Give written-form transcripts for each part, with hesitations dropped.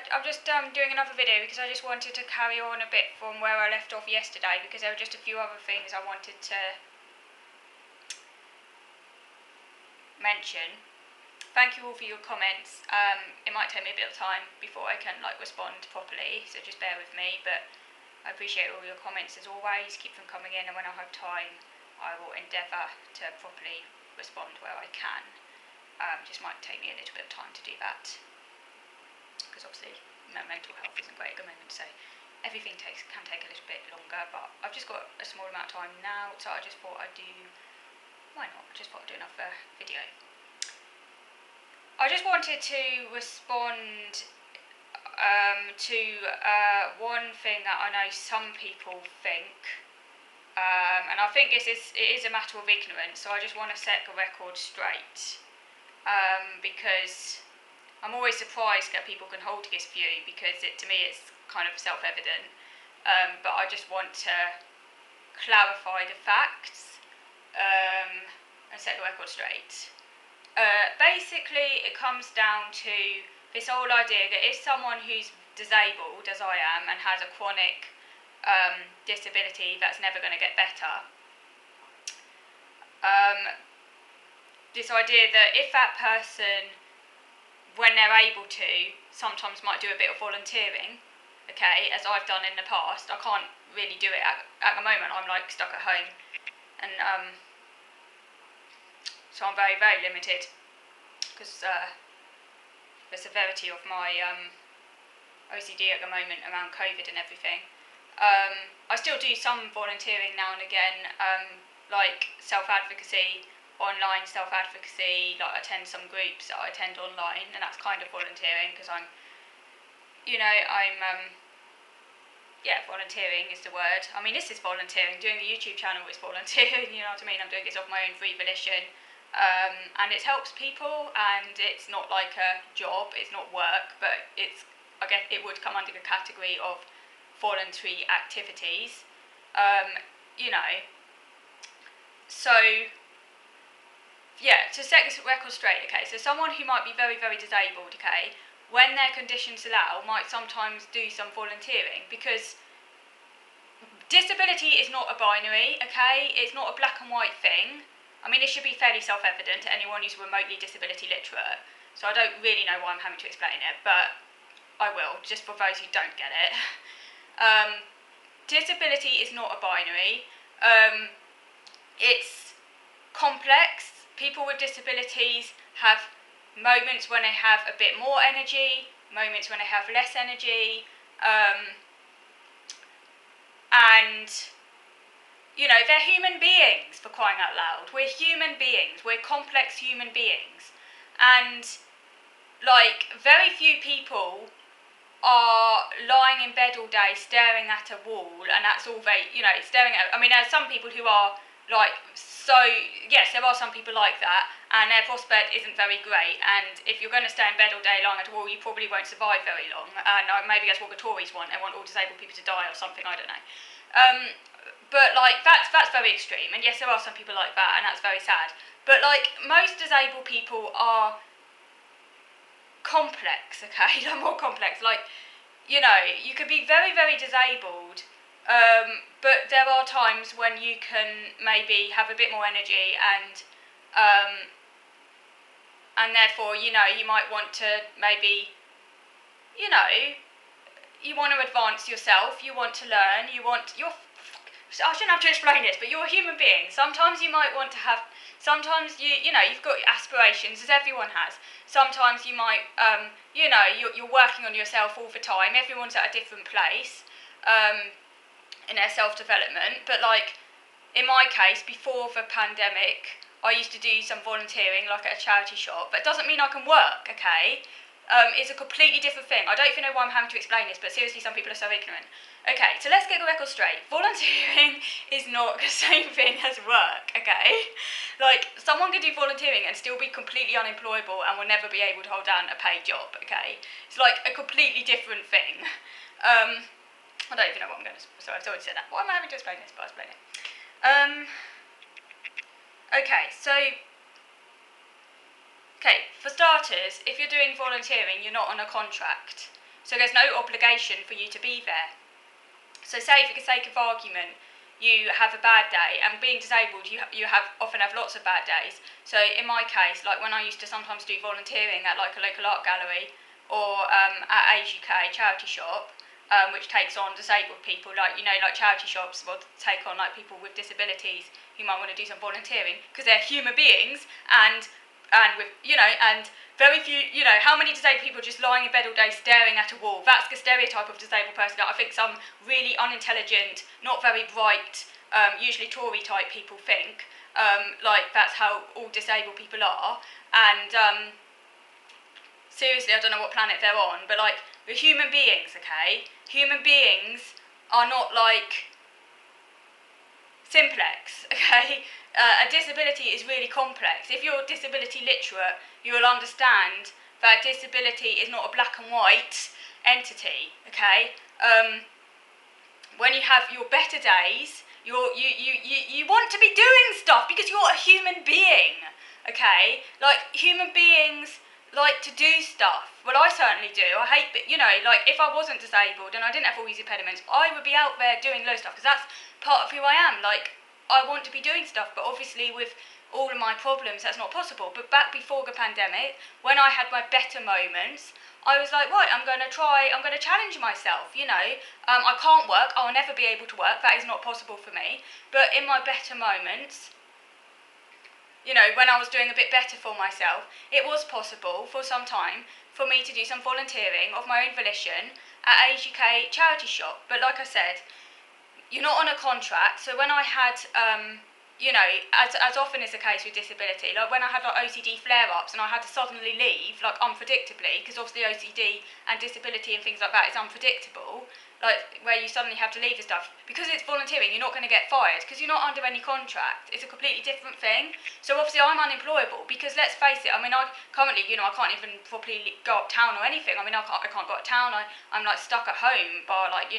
I'm just doing another video because I just wanted to carry on a bit from where I left off yesterday, because there were just a few other things I wanted to mention. Thank you all for your comments. It might take me a bit of time before I can respond properly, so just bear with me, but I appreciate all your comments as always. Keep them coming in, and when I have time I will endeavour to properly respond where I can. Just might take me a little bit of time to do that, because obviously mental health isn't great at the moment, so everything can take a little bit longer, but I've just got a small amount of time now, so I just thought I'd do, why not, I just thought I'd do another video. I just wanted to respond to one thing that I know some people think, and I think it is a matter of ignorance, so I just want to set the record straight, because I'm always surprised that people can hold this view, because to me it's kind of self-evident, but I just want to clarify the facts and set the record straight. Basically, it comes down to this whole idea that if someone who's disabled, as I am, and has a chronic disability that's never going to get better, this idea that if that person, when they're able to, sometimes might do a bit of volunteering, okay, as I've done in the past. I can't really do it at the moment. I'm stuck at home, and so I'm very, very limited, because the severity of my OCD at the moment around COVID and everything. I still do some volunteering now and again, like self-advocacy, online self-advocacy, I attend some groups that I attend online, and that's kind of volunteering, because volunteering is the word. I mean, this is volunteering. Doing the YouTube channel is volunteering, you know what I mean? I'm doing this off my own free volition, and it helps people, and it's not like a job, it's not work, but I guess it would come under the category of voluntary activities, so yeah, to set this record straight, okay, so someone who might be very, very disabled, okay, when their conditions allow, might sometimes do some volunteering, because disability is not a binary, okay, it's not a black and white thing. I mean, it should be fairly self-evident to anyone who's remotely disability literate, so I don't really know why I'm having to explain it, but I will, just for those who don't get it. Disability is not a binary, it's complex. People with disabilities have moments when they have a bit more energy, moments when they have less energy, and they're human beings, for crying out loud. We're human beings, we're complex human beings, and very few people are lying in bed all day staring at a wall, and that's all they, staring at. I mean, there's some people who are yes, there are some people like that, and their prospect isn't very great, and if you're going to stay in bed all day long at a wall, you probably won't survive very long, and maybe that's what the Tories want. They want all disabled people to die or something, I don't know. But that's very extreme, and yes, there are some people like that, and that's very sad, but most disabled people are complex, okay? They're more complex. You could be very, very disabled, but there are times when you can maybe have a bit more energy, and therefore, you might want to maybe, you want to advance yourself, you want to learn, I shouldn't have to explain this, but you're a human being. Sometimes you might want to have, sometimes you've got aspirations, as everyone has. Sometimes you might, you're working on yourself all the time. Everyone's at a different place in their self-development. But in my case, before the pandemic, I used to do some volunteering, at a charity shop. But it doesn't mean I can work, okay? It's a completely different thing. I don't even know why I'm having to explain this, but seriously, some people are so ignorant. Okay, so let's get the record straight. Volunteering is not the same thing as work, okay? Someone could do volunteering and still be completely unemployable and will never be able to hold down a paid job, okay? It's a completely different thing. I don't even know what I'm going to... Sorry, I've already said that. Why am I having to explain this? But I'll explain it. Okay, so... Okay, for starters, if you're doing volunteering, you're not on a contract. So there's no obligation for you to be there. So say for the sake of argument, you have a bad day, and being disabled, you often have lots of bad days. So in my case, like when I used to sometimes do volunteering at like a local art gallery or at Age UK charity shop, which takes on disabled people, like like charity shops will take on like people with disabilities who might want to do some volunteering because they're human beings and with and very few, how many disabled people just lying in bed all day staring at a wall? That's the stereotype of disabled person that I think some really unintelligent, not very bright, usually Tory type people think. Like that's how all disabled people are. And seriously, I don't know what planet they're on, but like we're human beings, okay? Human beings are not like simplex, okay? A disability is really complex. If you're disability literate, you will understand that disability is not a black and white entity, okay? When you have your better days, you want to be doing stuff because you're a human being, okay? Like, human beings like to do stuff. Well, I certainly do. I hate, like, if I wasn't disabled and I didn't have all these impediments, I would be out there doing loads of stuff because that's part of who I am. Like, I want to be doing stuff, but obviously with all of my problems, that's not possible. But back before the pandemic, when I had my better moments, I was like, right, I'm going to challenge myself, I can't work, I'll never be able to work, that is not possible for me. But in my better moments, when I was doing a bit better for myself, it was possible for some time for me to do some volunteering of my own volition at Age UK charity shop. But like I said, you're not on a contract, so when I had, as often is the case with disability, like when I had like OCD flare-ups and I had to suddenly leave, like unpredictably, because obviously OCD and disability and things like that is unpredictable, like where you suddenly have to leave and stuff, because it's volunteering, you're not going to get fired, because you're not under any contract, it's a completely different thing. So obviously I'm unemployable, because let's face it, I mean, I currently, I can't even properly go uptown or anything. I mean, I can't go uptown, I'm like stuck at home by like,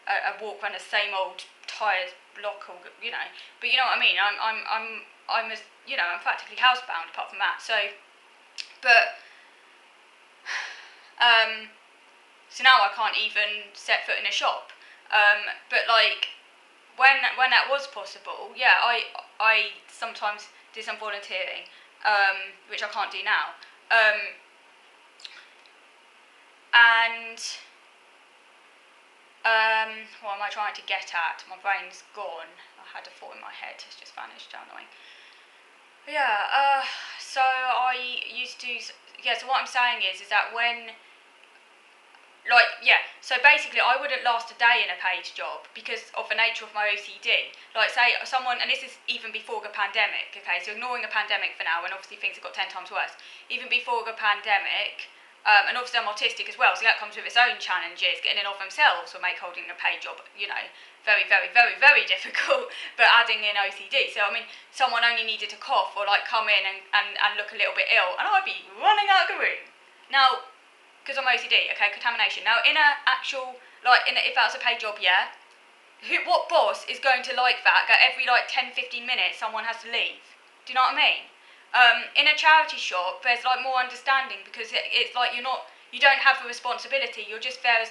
a walk around the same old tired block, or but you know what I mean. I'm as I'm practically housebound apart from that. So, but so now I can't even set foot in a shop. But like when that was possible, yeah, I sometimes did some volunteering, which I can't do now, and. What am I trying to get at? My brain's gone. I had a thought in my head, it's just vanished down the way. Yeah, so I used to, so what I'm saying is that when, so basically I wouldn't last a day in a paid job because of the nature of my OCD. Like say someone, and this is even before the pandemic, okay, so ignoring the pandemic for now, and obviously things have got 10 times worse, even before the pandemic, and obviously I'm autistic as well, so that comes with its own challenges. Getting in of themselves will make holding a paid job, very, very, very, very difficult, but adding in OCD. So, I mean, someone only needed to cough or, like, come in and look a little bit ill, and I'd be running out of the room. Now, because I'm OCD, okay, contamination. Now, in a actual, if that's a paid job, yeah, what boss is going to like that every, 10, 15 minutes someone has to leave? Do you know what I mean? In a charity shop, there's more understanding because it's like you don't have the responsibility. You're just there as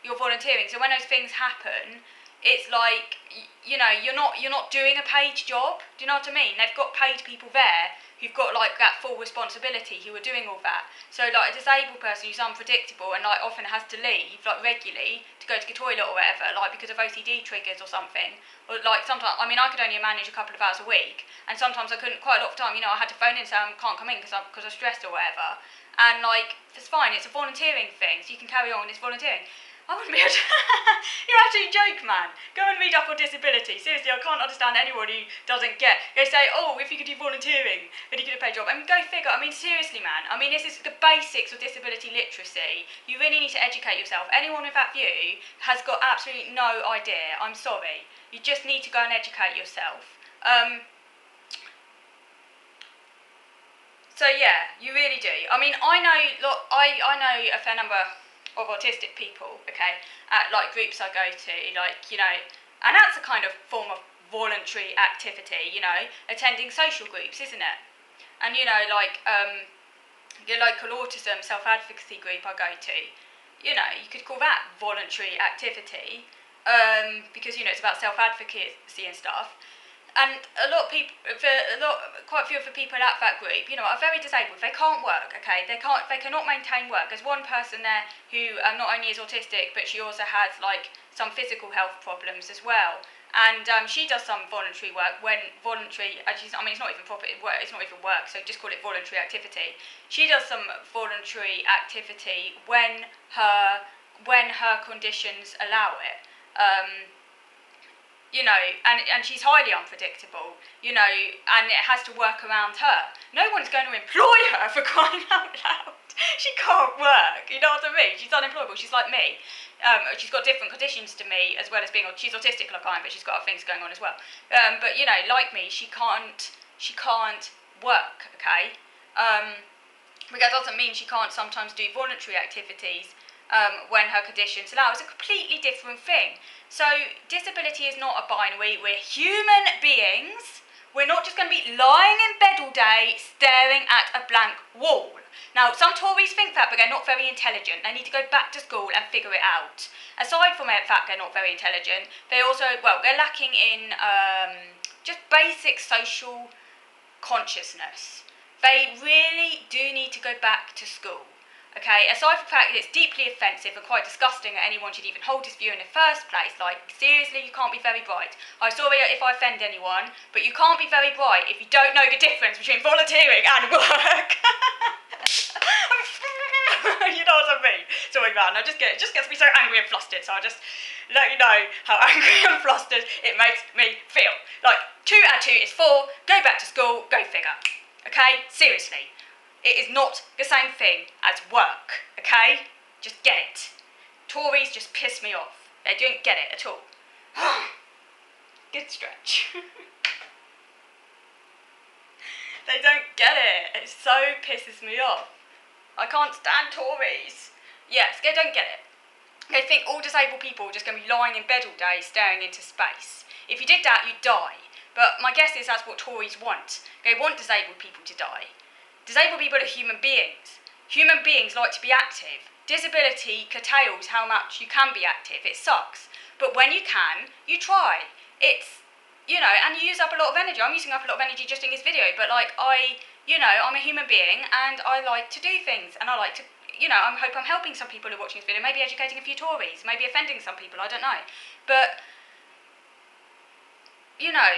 you're volunteering. So when those things happen, it's like you're not doing a paid job. Do you know what I mean? They've got paid people there who've got that full responsibility, who are doing all that. So a disabled person who's unpredictable and often has to leave regularly to go to the toilet or whatever, because of OCD triggers or something. Or sometimes, I mean, I could only manage a couple of hours a week, and sometimes I couldn't. Quite a lot of time, I had to phone in and say I can't come in because I'm stressed or whatever. And it's fine. It's a volunteering thing, so you can carry on. It's volunteering. I wouldn't be able to. You're actually a joke, man. Go and read up on disability. Seriously, I can't understand anyone who doesn't get. They say, oh, if you could do volunteering, then you could do a paid job. I mean, go figure. I mean, seriously, man. I mean, this is the basics of disability literacy. You really need to educate yourself. Anyone with that view has got absolutely no idea. I'm sorry. You just need to go and educate yourself. So yeah, you really do. I mean, I know a fair number of autistic people, okay, at groups I go to, and that's a kind of form of voluntary activity, attending social groups, isn't it? And your local autism self-advocacy group I go to, you know, you could call that voluntary activity, because, you know, it's about self-advocacy and stuff. And a lot of people, quite a few of the people at that group, you know, are very disabled. They can't work, okay? They cannot maintain work. There's one person there who not only is autistic, but she also has, like, some physical health problems as well. And she does some voluntary work when voluntary, it's not even proper work, it's not even work, so just call it voluntary activity. She does some voluntary activity when her conditions allow it. You know, and she's highly unpredictable, you know, and it has to work around her. No one's going to employ her, for crying out loud. She can't work, you know what I mean? She's unemployable, she's like me. She's got different conditions to me, as well as being, she's autistic like I am, but she's got other things going on as well. But, you know, like me, she can't work, okay? But that doesn't mean she can't sometimes do voluntary activities when her conditions allow. It's a completely different thing. So disability is not a binary. We're human beings. We're not just going to be lying in bed all day staring at a blank wall. Now, some Tories think that, but they're not very intelligent. They need to go back to school and figure it out. Aside from the fact they're not very intelligent, they also, they're lacking in just basic social consciousness. They really do need to go back to school. Okay, aside from the fact that it's deeply offensive and quite disgusting that anyone should even hold this view in the first place, like, seriously, you can't be very bright. I'm sorry if I offend anyone, but you can't be very bright if you don't know the difference between volunteering and work. You know what I mean? Sorry, man, it just gets me so angry and flustered, so I'll just let you know how angry and flustered it makes me feel. Like, 2 add 2 is 4, go back to school, go figure. Okay, seriously. It is not the same thing as work, okay? Just get it. Tories just piss me off. They don't get it at all. Good stretch. They don't get it. It so pisses me off. I can't stand Tories. Yes, they don't get it. They think all disabled people are just going to be lying in bed all day staring into space. If you did that, you'd die. But my guess is that's what Tories want. They want disabled people to die. Disabled people are human beings. Human beings like to be active. Disability curtails how much you can be active. It sucks. But when you can, you try. It's, you know, and you use up a lot of energy. I'm using up a lot of energy just in this video, but like I'm a human being and I like to do things and I like to, you know, I hope I'm helping some people who are watching this video, maybe educating a few Tories, maybe offending some people, I don't know. But, you know,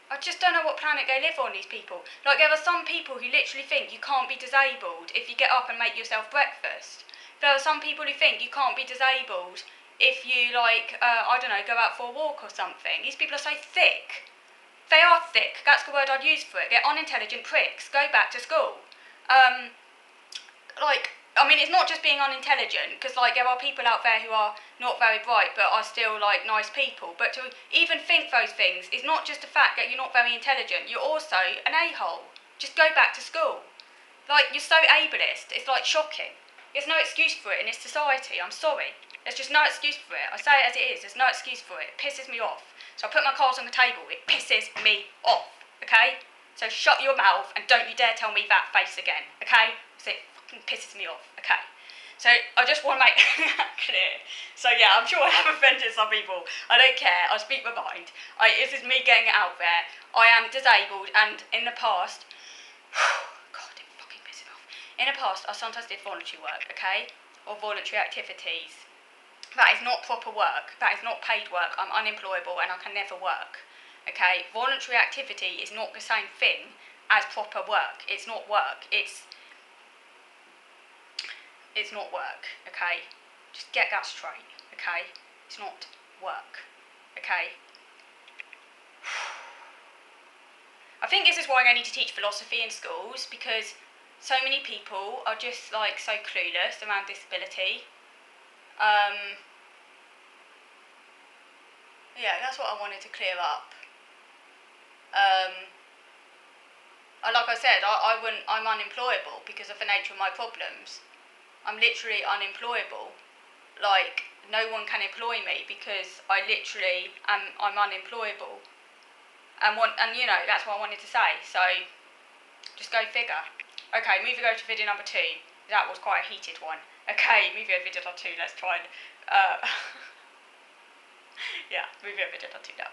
I just don't know what planet they live on, these people. Like, there are some people who literally think you can't be disabled if you get up and make yourself breakfast. There are some people who think you can't be disabled if you, like, I don't know, go out for a walk or something. These people are so thick. They are thick. That's the word I'd use for it. They're unintelligent pricks. Go back to school. It's not just being unintelligent, because, like, there are people out there who are not very bright but are still, like, nice people. But to even think those things is not just the fact that you're not very intelligent. You're also an a-hole. Just go back to school. Like, you're so ableist. It's, like, shocking. There's no excuse for it in this society. I'm sorry. There's just no excuse for it. I say it as it is. There's no excuse for it. It pisses me off. So I put my cards on the table. It pisses me off. Okay? So shut your mouth and don't you dare tell me that face again. Okay? So it fucking pisses me off. Okay? So I just want to make that clear. So yeah, I'm sure I have offended some people. I don't care. I speak my mind. This is me getting it out there. I am disabled, and in the past, God, it fucking pisses me off. In the past, I sometimes did voluntary work, okay, or voluntary activities. That is not proper work. That is not paid work. I'm unemployable and I can never work. Okay, voluntary activity is not the same thing as proper work. It's not work. It's not work, okay? Just get that straight, okay? It's not work, okay? I think this is why I need to teach philosophy in schools, because so many people are just, like, so clueless around disability. Yeah, that's what I wanted to clear up. Like I said, I'm unemployable because of the nature of my problems. I'm literally unemployable. Like, no one can employ me because I'm unemployable. And you know, that's what I wanted to say. So, just go figure. Okay, moving over to video number 2. That was quite a heated one. Okay, movie over two. Let's try and. Yeah, movie over two now.